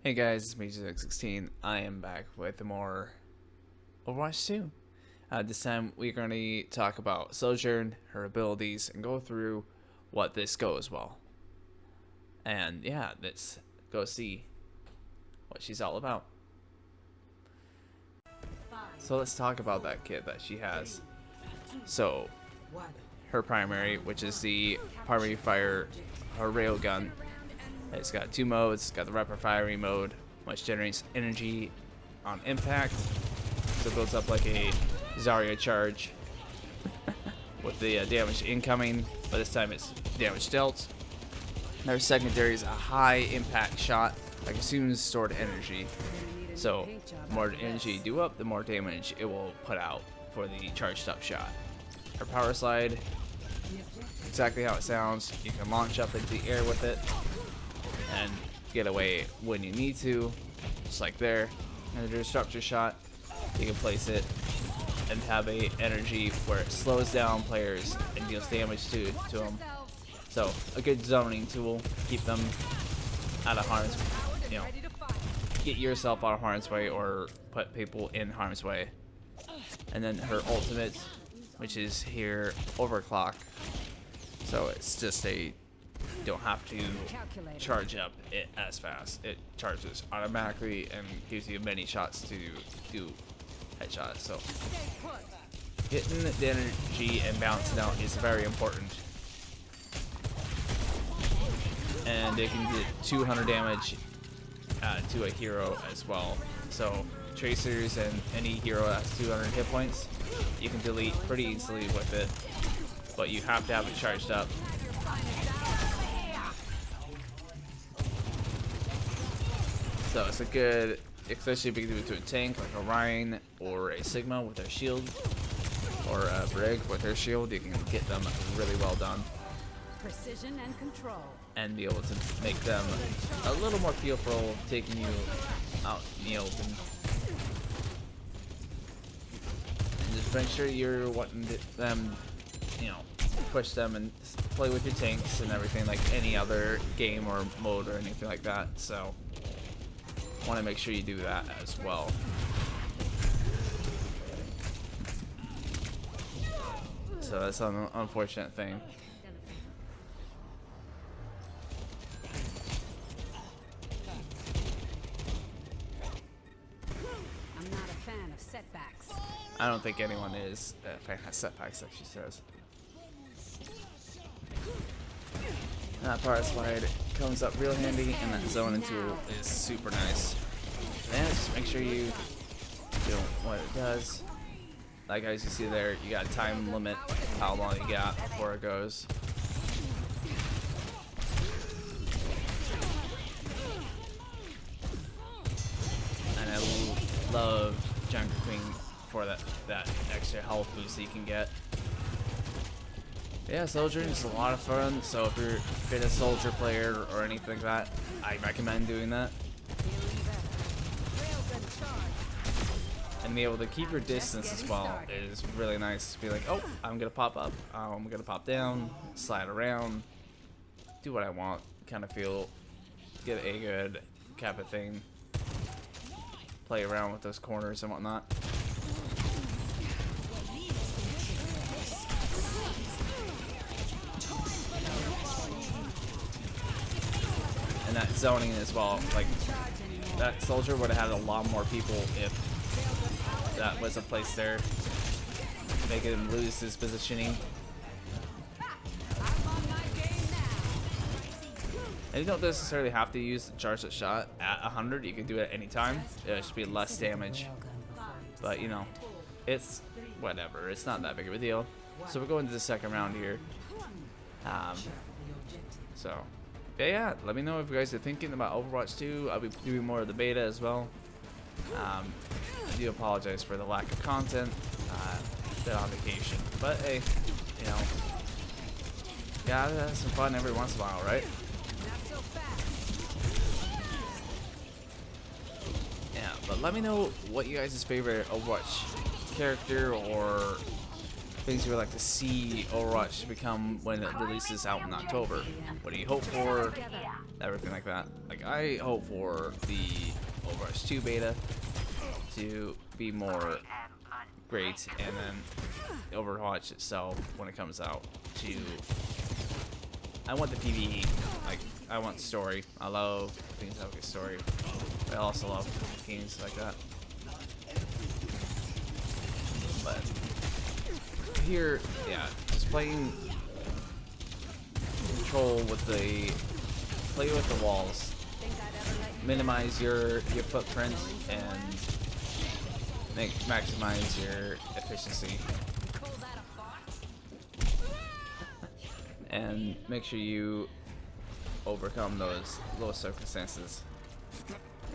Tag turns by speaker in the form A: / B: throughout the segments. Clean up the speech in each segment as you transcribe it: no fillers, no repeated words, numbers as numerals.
A: Hey guys, it's Major16. I am back with more Overwatch 2. This time we're going to talk about Sojourn, her abilities, and go through what this goes well. And yeah, let's go see what she's all about. So let's talk about that kit that she has. So, her primary, which is the primary fire, her railgun. It's got two modes. It's got the rapid firing mode, which generates energy on impact, so it builds up like a Zarya charge with the damage incoming, but this time it's damage dealt. Their secondary is a high impact shot that consumes stored energy. So the more energy you do up, the more damage it will put out for the charged up shot. Her power slide, exactly how it sounds. You can launch up into the air with it and get away when you need to, just like there. And the disruptor shot, you can place it and have a energy where it slows down players and deals damage to them. So a good zoning tool, keep them out of harm's, get yourself out of harm's way or put people in harm's way. And then her ultimate, which is here, overclock. So it's just a, don't have to charge up it as fast. It charges automatically and gives you many shots to do headshots. So getting the energy and balancing out is very important. And it can get 200 damage to a hero as well. So tracers and any hero that has 200 hit points, you can delete pretty easily with it, but you have to have it charged up. So it's a good, especially if you can do it to a tank like a Ryan or a Sigma with their shield, or a Brig with their shield. You can get them really well done.
B: Precision and control.
A: And be able to make them a little more fearful, taking you out in the open. And just make sure you're wanting them, push them and play with your tanks and everything like any other game or mode or anything like that. So want to make sure you do that as well. So that's an unfortunate thing.
B: I'm not a fan of setbacks.
A: I don't think anyone is a fan of setbacks, like she says. And that power slide comes up real handy, and that zoning tool is super nice. And just make sure you do what it does. Like as you see there, you got a time limit how long you got before it goes. And I love Junker Queen for that extra health boost that you can get. Yeah, Sojourn is a lot of fun, so if you're been a soldier player or anything like that, I recommend doing that. And be able to keep your distance as well is really nice. To be like, oh, I'm gonna pop up, I'm gonna pop down, slide around, do what I want, kind of get a good kappa thing, play around with those corners and whatnot. And that zoning as well, like that soldier would have had a lot more people if that was a place there, making him lose his positioning. And you don't necessarily have to use the charge that shot at 100. You can do it at any time. It should be less damage, but it's whatever. It's not that big of a deal. So we're going to the second round here. So. Yeah, let me know if you guys are thinking about Overwatch 2. I'll be doing more of the beta as well. I do apologize for the lack of content. Been on vacation, but hey, gotta have some fun every once in a while, right? Yeah, but let me know what you guys' favorite Overwatch character or things you would like to see Overwatch become when it releases out in October. What do you hope for? everything like that. Like, I hope for the Overwatch 2 beta to be more great, and then Overwatch itself, when it comes out, to... I want the PvE. Like, I want story. I love things that have a good story. But I also love games like that. But here, yeah, just playing control with the... Play with the walls. Minimize your footprint and maximize your efficiency. And make sure you overcome those low circumstances.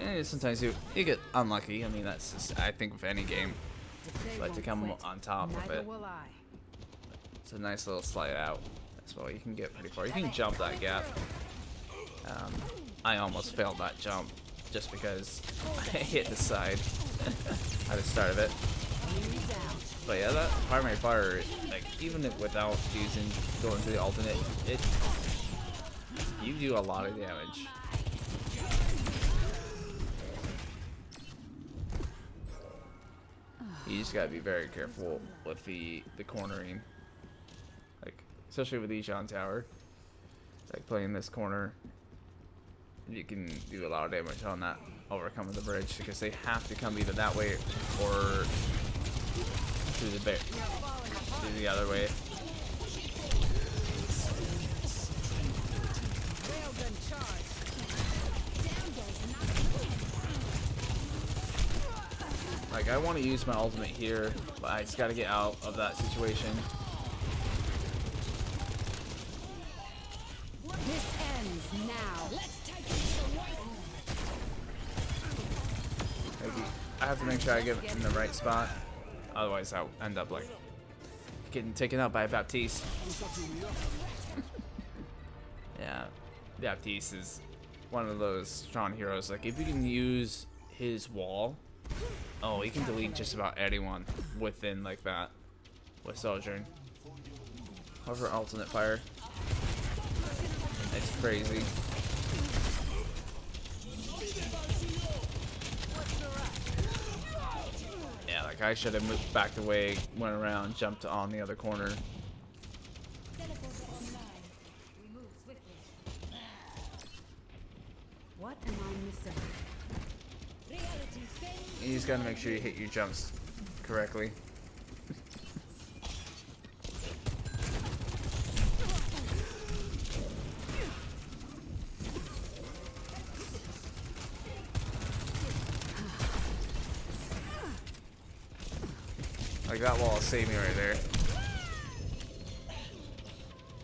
A: And sometimes you get unlucky. I mean, that's just, I think, with any game. But to come on top of it, it's a nice little slide out. That's well, you can get pretty far. You can jump that gap. I almost failed that jump just because I hit the side at the start of it. But yeah, that primary fire, like, even if without going to the alternate, you do a lot of damage. You just gotta be very careful with the cornering, like especially with Ejon Tower. Like playing this corner, you can do a lot of damage on that overcoming the bridge because they have to come either that way or through the other way. Like, I want to use my ultimate here, but I just got to get out of that situation.
B: This ends now. Let's take
A: I have to make sure I get in the right spot, otherwise I'll end up like getting taken out by Baptiste. Yeah, Baptiste is one of those strong heroes. Like, if you can use his wall, oh, he can delete just about anyone within like that with Sojourn. However, alternate fire, it's crazy. Yeah, like I should have moved back away, went around, jumped on the other corner.
B: What am I missing?
A: You just gotta make sure you hit your jumps correctly. Like, that wall saved me right there.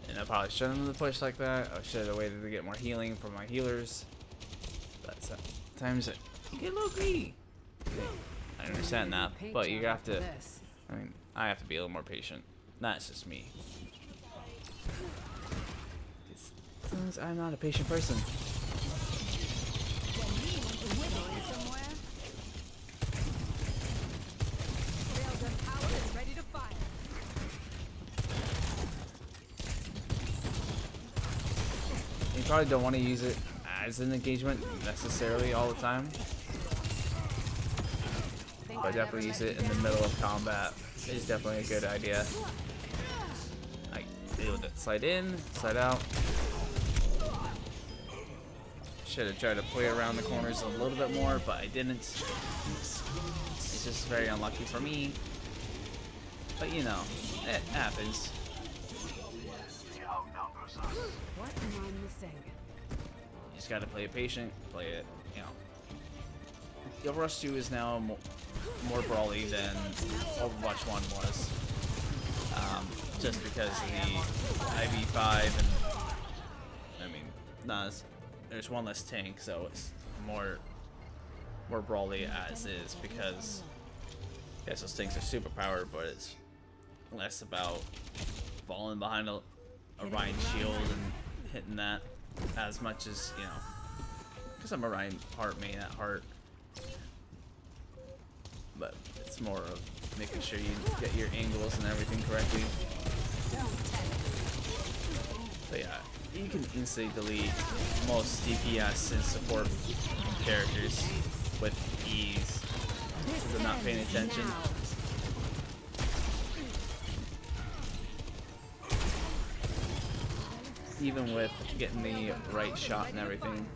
A: And I probably shouldn't have pushed like that. I should have waited to get more healing from my healers. But sometimes it get a little greedy. I understand that, but you have to. I mean, I have to be a little more patient. That's just me. Sometimes I'm not a patient person. You probably don't want to use it as an engagement necessarily all the time. But definitely use it in the middle of combat is definitely a good idea. Like, deal with it. Slide in, slide out. Should have tried to play around the corners a little bit more, but I didn't. It's just very unlucky for me. But you know, it happens.
B: What am I missing?
A: You just gotta play it patient, play it, you know. Overwatch 2 is now more brawly than Overwatch 1 was. Just because of the IV5 and, I mean, there's one less tank, so it's more brawly as is because, yes, those tanks are super powered, but it's less about falling behind a Ryan shield and hitting that as much as, you know, because I'm a Ryan heart main at heart. But it's more of making sure you get your angles and everything correctly. But yeah, you can instantly delete most DPS and support characters with ease if they're not paying attention. Even with getting the right shot and everything,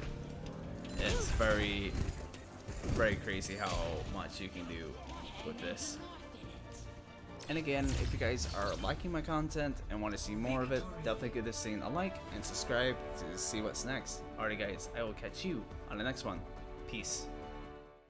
A: it's very, very crazy how much you can do with this. And again, if you guys are liking my content and want to see more of it, definitely give this thing a like and subscribe to see what's next. Alright guys, I will catch you on the next one. Peace.